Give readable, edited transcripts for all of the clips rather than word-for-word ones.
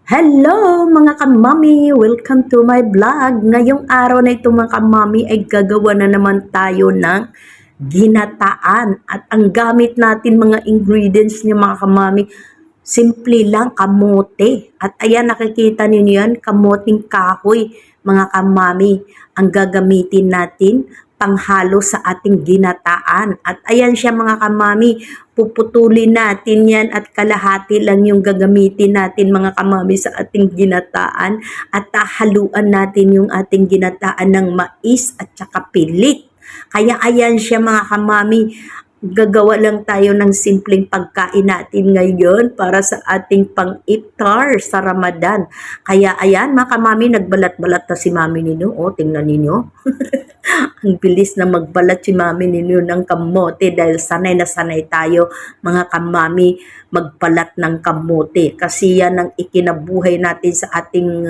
Hello mga kamami! Welcome to my vlog. Ngayong araw na ito mga kamami ay gagawa na naman tayo ng ginataan. At ang gamit natin mga ingredients niya mga kamami, simple lang, kamote. At ayan nakikita ninyo yan, kamoting kahoy mga kamami. Ang gagamitin natin panghalo sa ating ginataan. At ayan siya mga kamami, puputulin natin yan at kalahati lang yung gagamitin natin mga kamami sa ating ginataan. At haluan natin yung ating ginataan ng mais at saka pilit. Kaya ayan siya mga kamami, gagawa lang tayo ng simpleng pagkain natin ngayon para sa ating pang-iftar sa Ramadan. Kaya ayan mga kamami, nagbalat-balat na si mami ninyo. O, tingnan ninyo. Ang bilis na magbalat si mami ninyo ng kamote dahil sanay na sanay tayo mga kamami magbalat ng kamote. Kasi yan ang ikinabuhay natin sa ating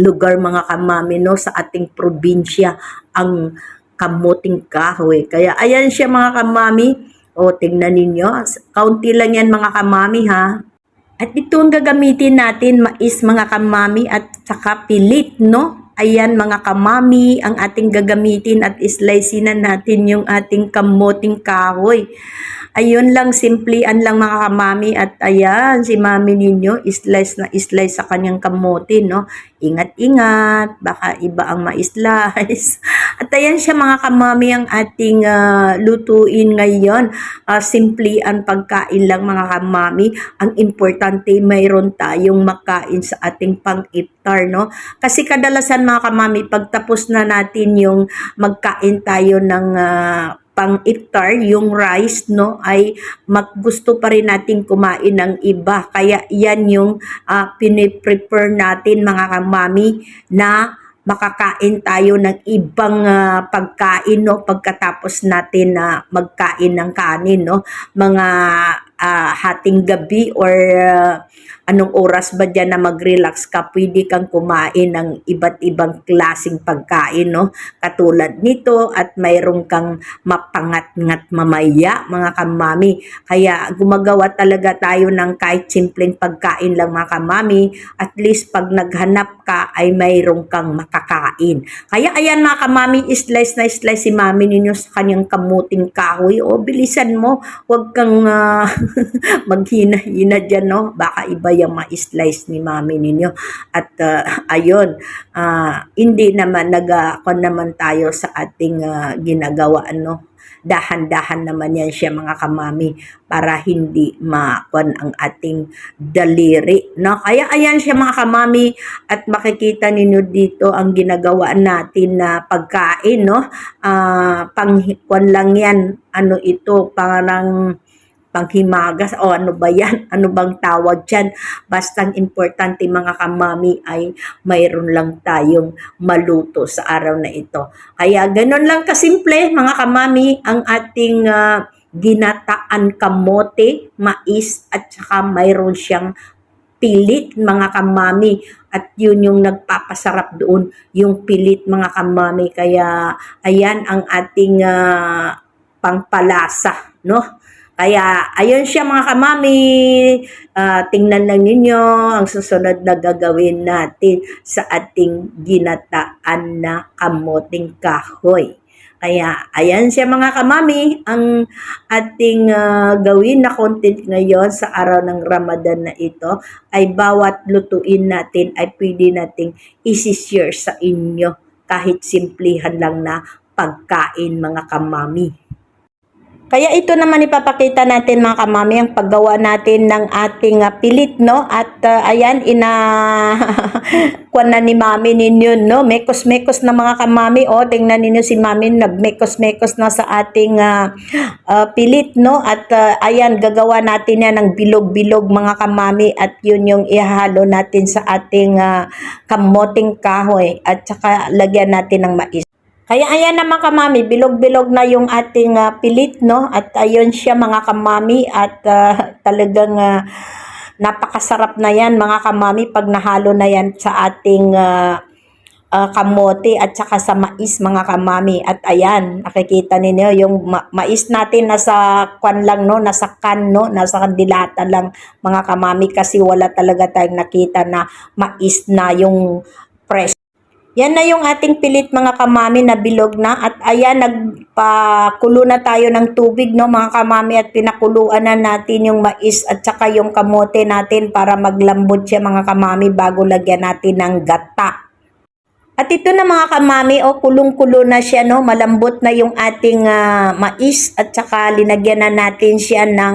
lugar mga kamami, no? Sa ating probinsya, ang kamuting kahoy. Kaya ayan siya mga kamami. O, tingnan ninyo. Kaunti lang yan mga kamami ha. At ito ang gagamitin natin, mais mga kamami at saka pilit, no? Ayan mga kamami, ang ating gagamitin at islicean natin yung ating kamuting kahoy. Ayun lang, simplian lang mga kamami. At ayan, si mami ninyo, slice na slice sa kanyang kamote, no? Ingat-ingat, baka iba ang ma-slice. At ayan siya mga kamami, ang ating lutuin ngayon. Simplian pagkain lang mga kamami. Ang importante, mayroon tayong makain sa ating pang-iftar, no? Kasi kadalasan mga kamami, pagtapos na natin yung magkain tayo ng pang-iftar, yung rice, no, ay gusto pa rin natin kumain ng iba. Kaya yan yung piniprepare natin mga kamami na makakain tayo ng ibang pagkain, no, pagkatapos natin na magkain ng kanin, no, mga hating gabi or anong oras ba dyan na mag-relax ka, pwede kang kumain ng iba't ibang klaseng pagkain, no, katulad nito, at mayroon kang mapangat-ngat mamaya mga kamami. Kaya gumagawa talaga tayo ng kahit simpleng pagkain lang mga kamami, at least pag naghanap ka ay mayroon kang makakain. Kaya ayan mga kamami, slice na slice si mami ninyo sa kanyang kamuting kahoy. O, bilisan mo, huwag kang maghina-hina dyan, no? Baka iba yung ma-slice ni mami ninyo. At ayun, hindi naman nag-kon naman tayo sa ating ginagawa, no? Dahan-dahan naman yan siya mga kamami para hindi makon ang ating daliri, no? Kaya ayan siya mga kamami, at makikita ninyo dito ang ginagawa natin na pagkain, no? Pangkon lang yan, ano ito, parang panghimagas o ano ba yan? Ano bang tawag dyan? Bastang importante mga kamami ay mayroon lang tayong maluto sa araw na ito. Kaya ganun lang kasimple mga kamami ang ating ginataan kamote, mais at saka mayroon siyang pilit mga kamami, at yun yung nagpapasarap doon, yung pilit mga kamami. Kaya ayan ang ating pangpalasa, no? Kaya, ayun siya mga kamami, tingnan lang ninyo ang susunod na gagawin natin sa ating ginataan na kamuting kahoy. Kaya, ayan siya mga kamami, ang ating gawin na content ngayon sa araw ng Ramadan na ito ay bawat lutuin natin ay pwede nating isi-share sa inyo kahit simplihan lang na pagkain mga kamami. Kaya ito naman ipapakita natin mga kamami ang paggawa natin ng ating pilit, no? At ayan, kuwan na ni mami ninyo, no? Mekos-mekos na mga kamami. O, tingnan ninyo si mami, nagmekos-mekos na sa ating pilit, no? At ayan, gagawa natin yan ng bilog-bilog mga kamami. At yun yung ihalo natin sa ating kamoting kahoy. At saka lagyan natin ng mais. Kaya ayan naman kamami, bilog-bilog na yung ating pilit, no? At ayun siya mga kamami, at talagang napakasarap na yan mga kamami pag nahalo na yan sa ating kamote at saka sa mais mga kamami. At ayan, nakikita ninyo yung mais natin nasa kwan lang no, nasa can no, nasa dilata lang mga kamami kasi wala talaga tayong nakita na mais na yung fresh. Yan na yung ating pilit mga kamami na bilog na at ayan nagpakulo na tayo ng tubig no mga kamami at pinakuluan na natin yung mais at saka yung kamote natin para maglambot siya mga kamami bago lagyan natin ng gata. At ito na mga kamami, kulong-kulo na siya, no? Malambot na yung ating mais at saka linagyan na natin siya ng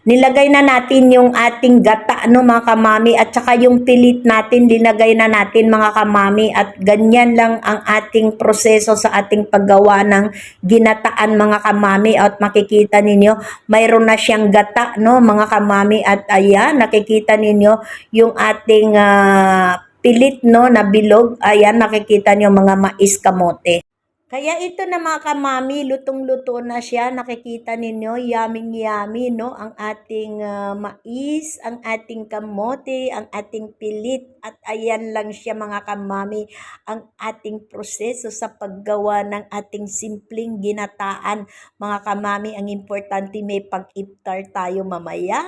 nilagay na natin yung ating gata, no mga kamami, at saka yung pilit natin, linagay na natin mga kamami, at ganyan lang ang ating proseso sa ating paggawa ng ginataan mga kamami. At makikita ninyo, mayroon na siyang gata, no mga kamami, at ayan, nakikita ninyo yung ating pilit no na bilog. Ayan, nakikita nyo mga mais kamote. Kaya ito na mga kamami, lutong-luto na siya. Nakikita ninyo, yummy-yummy, no? Ang ating mais, ang ating kamote, ang ating pilit. At ayan lang siya mga kamami, ang ating proseso sa paggawa ng ating simpleng ginataan. Mga kamami, ang importante may pag-iftar tayo mamaya.